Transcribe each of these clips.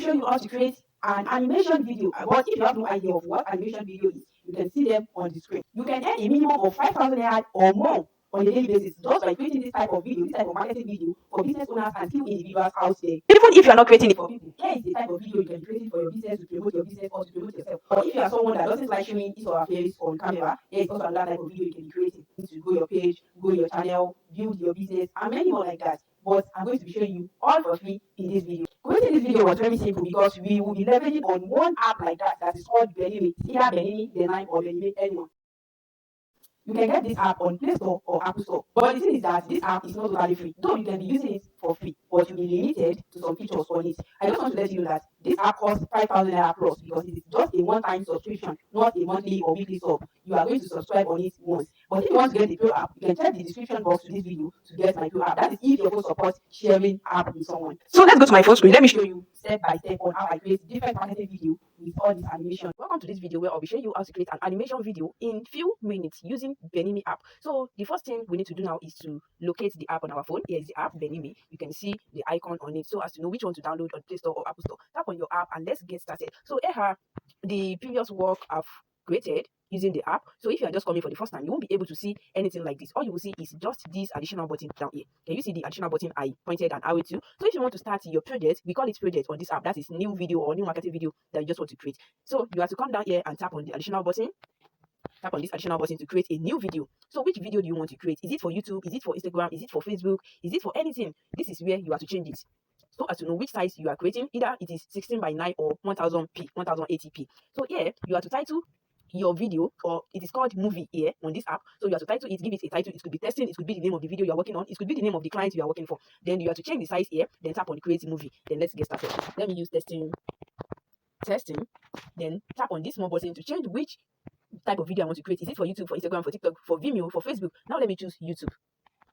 show you how to create an animation video. But if you have no idea of what animation video is, you can see them on the screen. You can earn a minimum of 5,000 naira or more on a daily basis just by creating this type of video, this type of marketing video for business owners and few individuals out there. Even if you are not creating it for people, here is the type of video you can be creating for your business to promote your business or to promote yourself. Or if you are someone that doesn't like showing his or her face on camera, here is also another type of video you can be creating. To grow your page, grow your channel, build your business, and many more like that. But I'm going to be showing you all for free in this video. Creating this video was very simple because we will be leveraging on one app like that is called BENIME. Either BENIME, BENIME, or BENIME, anyone. You can get this app on Play Store or Apple Store. But the thing is that this app is not totally free. Though you can be using it for free, but you'll be limited to some features on it. I just want to let you know that this app costs 5,000 naira plus because it is just a one-time subscription, not a monthly or weekly sub. You are going to subscribe on it once. But if you want to get the Pro app, you can check the description box to this video to get my Pro app. That is if your phone supports sharing app with someone. So let's go to my phone screen. Let me show you step by step on how I create different marketing video with all this animation. Welcome to this video where I'll be showing you how to create an animation video in few minutes using BENIME app. So the first thing we need to do now is to locate the app on our phone. Here is the app BENIME. You can see the icon on it so as to know which one to download on Play Store or Apple Store. Tap on your app and let's get started. So here are the previous work I've created using the app. So if you are just coming for the first time, you won't be able to see anything like this. All you will see is just this additional button down here. Can you see the additional button I pointed an arrow to? So if you want to start your project, we call it project on this app. That is new video or new marketing video that you just want to create. So you have to come down here and tap on the additional button. Tap on this additional button to create a new video. So which video do you want to create? Is it for YouTube? Is it for Instagram? Is it for Facebook? Is it for anything? This is where you have to change it so as to know which size you are creating. Either it is 16 by 9 or 1000p, 1080p. So here you have to title your video, or it is called movie here on this app. So you have to title it, give it a title. It could be testing, it could be the name of the video you are working on, it could be the name of the client you are working for. Then you have to change the size here, then tap on create movie. Then let's get started. Let me use testing, then tap on this small button to change which type of video I want to create. Is it for YouTube, for Instagram, for TikTok, for Vimeo, for Facebook? Now let me choose YouTube.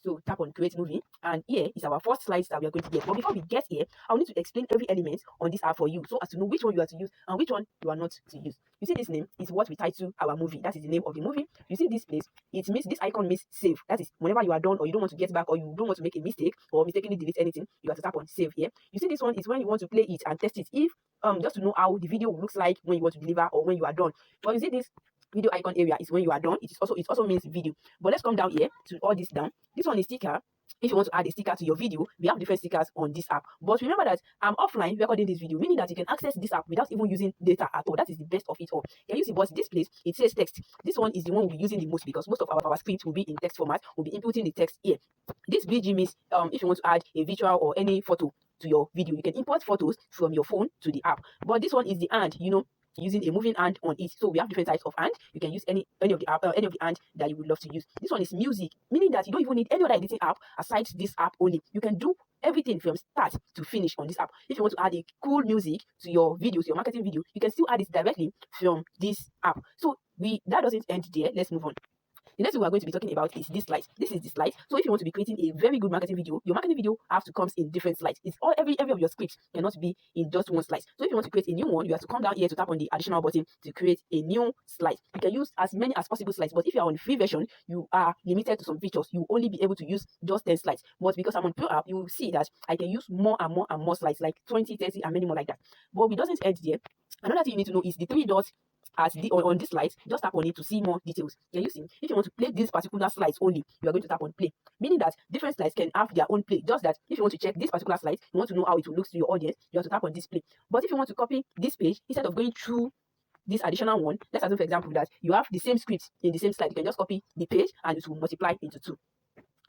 So tap on create movie, and here is our first slides that we are going to get. But before we get here, I'll need to explain every element on this app for you so as to know which one you are to use and which one you are not to use. You see this name is what we title our movie. That is the name of the movie. You see this place, it means this icon means save. That is whenever you are done or you don't want to get back or you don't want to make a mistake or mistakenly delete anything, you have to tap on save here. You see this one is when you want to play it and test it, if just to know how the video looks like when you want to deliver or when you are done. But you see this video icon area is when you are done. It also means video. But let's come down here to all this down. This one is sticker. If you want to add a sticker to your video, we have different stickers on this app. But remember that I'm offline recording this video, meaning that you can access this app without even using data at all. That is the best of it all. Can you see? But this place, it says text. This one is the one we'll be using the most because most of our scripts will be in text format. We'll be inputting the text here. This BG means if you want to add a visual or any photo to your video, you can import photos from your phone to the app. But this one is the hand, using a moving hand on it. So we have different types of hand. You can use any of the app, any of the hand that you would love to use. This one is music, meaning that you don't even need any other editing app aside this app only. You can do everything from start to finish on this app. If you want to add a cool music to your videos, your marketing video, you can still add it directly from this app. So that doesn't end there. Let's move on. The next thing we are going to be talking about is this slide. This is the slide. So if you want to be creating a very good marketing video, your marketing video has to come in different slides. It's all every of your scripts cannot be in just one slide. So if you want to create a new one, you have to come down here to tap on the additional button to create a new slide. You can use as many as possible slides, but if you are on the free version, you are limited to some features. You will only be able to use just 10 slides. But because I'm on Pro app, you will see that I can use more and more and more slides, like 20, 30, and many more like that. But it doesn't end there. Another thing you need to know is the 3 dots on this slide. Just tap on it to see more details. Can you see? If you want to play these particular slides only, you are going to tap on play, meaning that different slides can have their own play. Just that if you want to check this particular slide, you want to know how it will look to your audience, you have to tap on display. But if you want to copy this page, instead of going through this additional one, let's assume for example that you have the same script in the same slide, you can just copy the page and it will multiply into 2.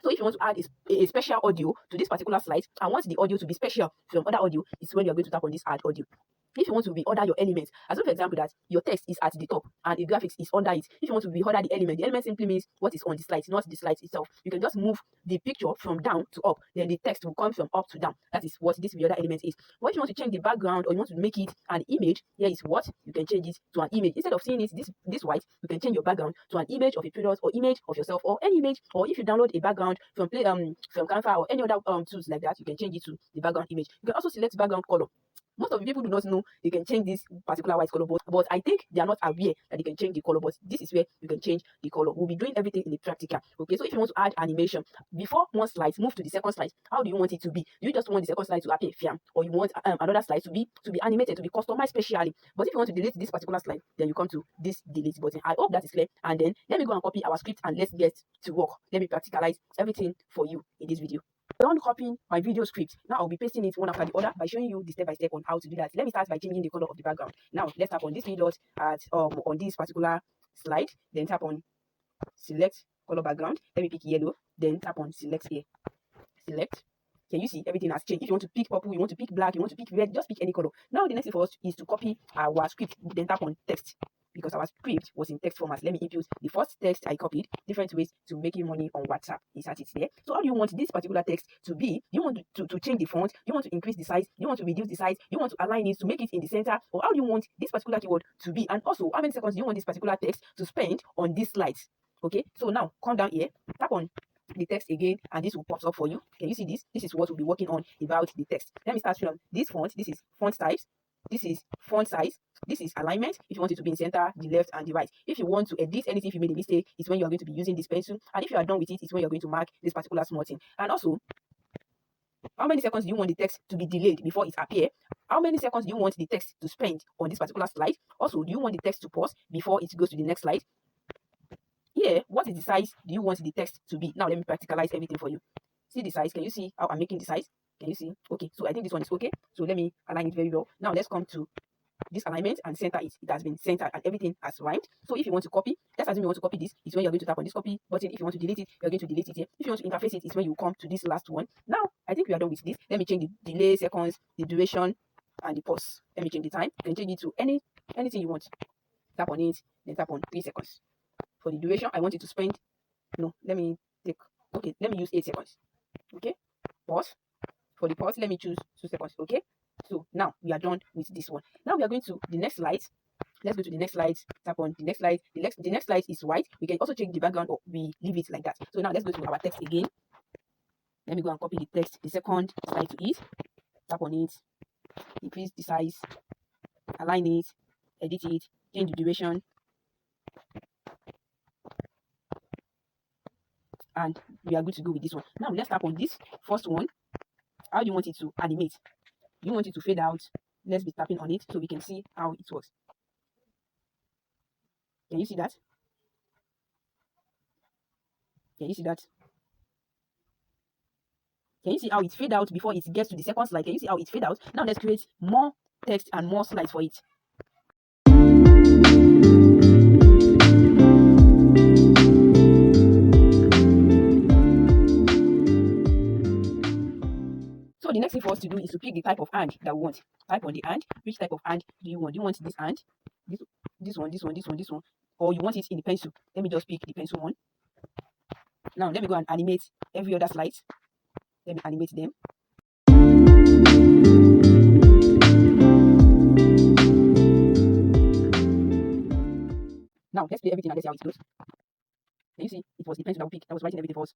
So if you want to add a special audio to this particular slide and want the audio to be special from other audio, it's when you're going to tap on this add audio. If you want to reorder your elements, as for example that your text is at the top and the graphics is under it, if you want to reorder the element simply means what is on the slide, not the slide itself. You can just move the picture from down to up, then the text will come from up to down. That is what this reorder element is. But if you want to change the background or you want to make it an image, here is what you can change it to an image. Instead of seeing it this white, you can change your background to an image of a product or image of yourself or any image. Or if you download a background from Canva or any other tools like that, you can change it to the background image. You can also select background color. Most of the people do not know they can change this particular white color, but I think they are not aware that they can change the color. But this is where you can change the color. We'll be doing everything in the practical. Okay, so if you want to add animation before one slide, move to the second slide. How do you want it to be? Do you just want the second slide to appear fiam, or you want another slide to be animated, to be customized specially? But if you want to delete this particular slide, then you come to this delete button. I hope that is clear. And then let me go and copy our script and let's get to work. Let me practicalize everything for you in this video. Done copying my video script. Now I'll be pasting it one after the other by showing you the step by step on how to do that. Let me start by changing the color of the background. Now let's tap on this three dots at on this particular slide. Then tap on select color background. Let me pick yellow. Then tap on select here. Select. Can you see everything has changed? If you want to pick purple, you want to pick black, you want to pick red, just pick any color. Now the next thing for us is to copy our script. Then tap on text, because our script was in text format. Let me input the first text I copied. Different ways to making money on WhatsApp. Insert it there. So how do you want this particular text to be? You want to change the font? You want to increase the size? You want to reduce the size? You want to align it to make it in the center? Or how do you want this particular keyword to be? And also, how many seconds do you want this particular text to spend on these slides? Okay, so now come down here, tap on the text again, and this will pop up for you. Can you see this? This is what we'll be working on about the text. Let me start from this font. This is font types. This is font size. This is alignment. If you want it to be in center, the left, and the right. If you want to edit anything, if you made a mistake, it's when you are going to be using this pencil. And if you are done with it, it's when you're going to mark this particular small thing. And also, how many seconds do you want the text to be delayed before it appears? How many seconds do you want the text to spend on this particular slide? Also, do you want the text to pause before it goes to the next slide? Here, what is the size do you want the text to be? Now, let me practicalize everything for you. See the size. Can you see how I'm making the size? Can you see? Okay, so I think this one is okay. So let me align it very well. Now, let's come to this alignment and center it. It has been centered and everything has rhymed. So if you want to copy, let's assume you want to copy this. It's when you're going to tap on this copy button. If you want to delete it, you're going to delete it here. If you want to interface it, it's when you come to this last one. Now, I think we are done with this. Let me change the delay, seconds, the duration, and the pause. Let me change the time. You can change it to anything you want. Tap on it, then tap on 3 seconds. For the duration, I want it to spend, let me use 8 seconds. Okay, pause. For the pause, let me choose 2 seconds. Okay, so now we are done with this one. Now we are going to the next slide. Let's go to the next slide. Tap on the next slide. The next slide is white. We can also change the background, or we leave it like that. So now let's go to our text again. Let me go and copy the text, the second slide to it. Tap on it, increase the size, align it, edit it, change the duration, and we are good to go with this one. Now let's tap on this first one. How do you want it to animate? Do you want it to fade out? Let's be tapping on it so we can see how it works. Can you see that? Can you see that? Can you see how it fade out before it gets to the second slide? Can you see how it fade out? Now let's create more text and more slides for it. So the next thing for us to do is to pick the type of hand that we want. Type on the hand. Which type of hand do you want? Do you want this hand? This one, or you want it in the pencil? Let me just pick the pencil one. Now let me go and animate every other slide. Let me animate them. Now let's play everything and let's see how it goes. Can you see? It was the pencil that we picked that was writing everything for us.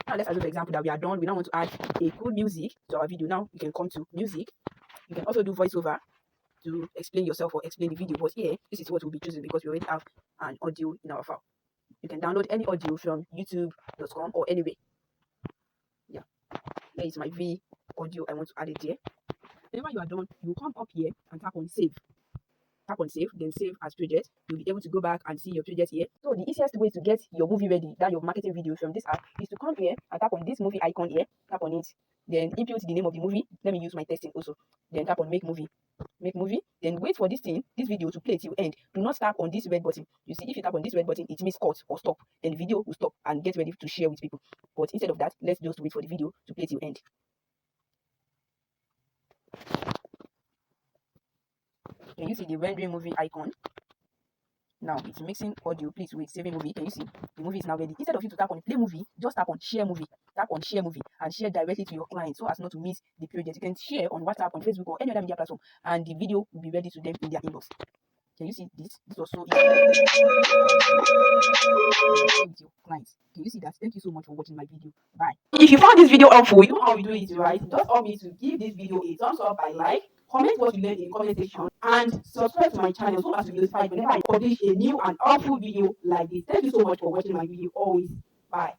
Now let's assume, for example, that we are done. We now want to add a cool music to our video. Now you can come to music. You can also do voiceover to explain yourself or explain the video. But here, this is what we'll be choosing because we already have an audio in our file. You can download any audio from youtube.com or anywhere. Yeah, there is my V audio. I want to add it here. Whenever you are done, you come up here and tap on save. Tap on save, then save as project. You'll be able to go back and see your project here. So the easiest way to get your movie ready, that your marketing video from this app, is to come here and tap on this movie icon here. Tap on it, then input the name of the movie. Let me use my testing also. Then tap on make movie. Make movie. Then wait for this video to play till end. Do not tap on this red button. You see, if you tap on this red button, it means cut or stop. Then the video will stop and get ready to share with people. But instead of that, let's just wait for the video to play till end. Can you see the rendering movie icon? Now it's mixing audio. Please wait, saving movie. Can you see the movie is now ready? Instead of you to tap on play movie, just tap on share movie. Tap on share movie and share directly to your client so as not to miss the project. You can share on WhatsApp, on Facebook, or any other media platform, and the video will be ready to them in their inbox. Can you see this? This was so easy. With your clients. Can you see that? Thank you so much for watching my video. Bye. If you found this video helpful, you know how we do it, right? Just help me to give this video a thumbs up by like, comment what you learned in the comment section, and subscribe to my channel so as to be notified whenever I publish a new and helpful video like this. Thank you so much for watching my video always. Bye.